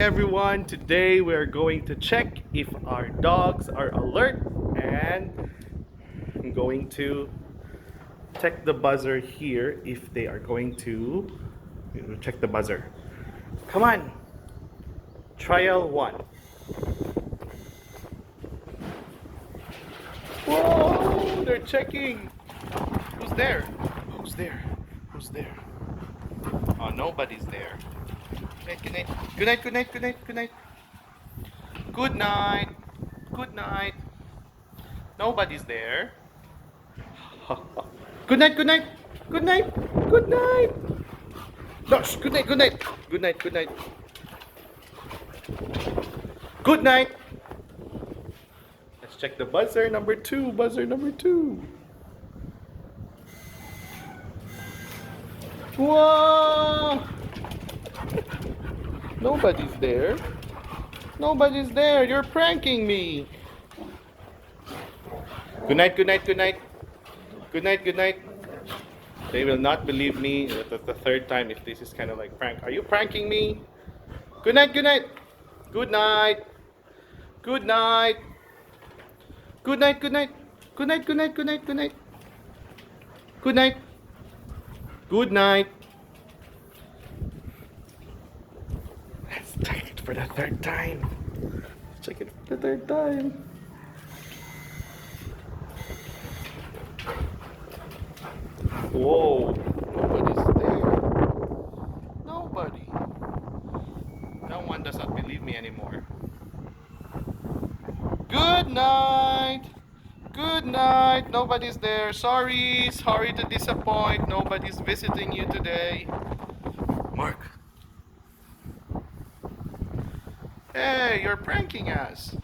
Everyone, today we're going to check if our dogs are alert, and I'm going to check the buzzer here if they are going to check the buzzer. Come on, trial one. Whoa, they're checking. Who's there? Who's there? Who's there? Oh, nobody's there. Good night, good night, good night, good night, good night, good night, good night, good night. Nobody's there. Good night, good night, good night, good night. No, good night, good night, good night, good night, good night. Let's check the buzzer number two. Buzzer number two. Whoa! Nobody's there. Nobody's there. You're pranking me. Good night, good night, good night. Good night, good night. They will not believe me the third time if this is kind of like prank. Are you pranking me? Good night, good night. Good night. Good night. Good night, good night. Good night, good night, good night, good night. Good night. Good night. Let's check it for the third time. Let's check it for the third time. Whoa, nobody's there. Nobody. No one does not believe me anymore. Good night. Good night. Nobody's there. Sorry. Sorry to disappoint. Nobody's visiting you today. Mark. Hey, you're pranking us.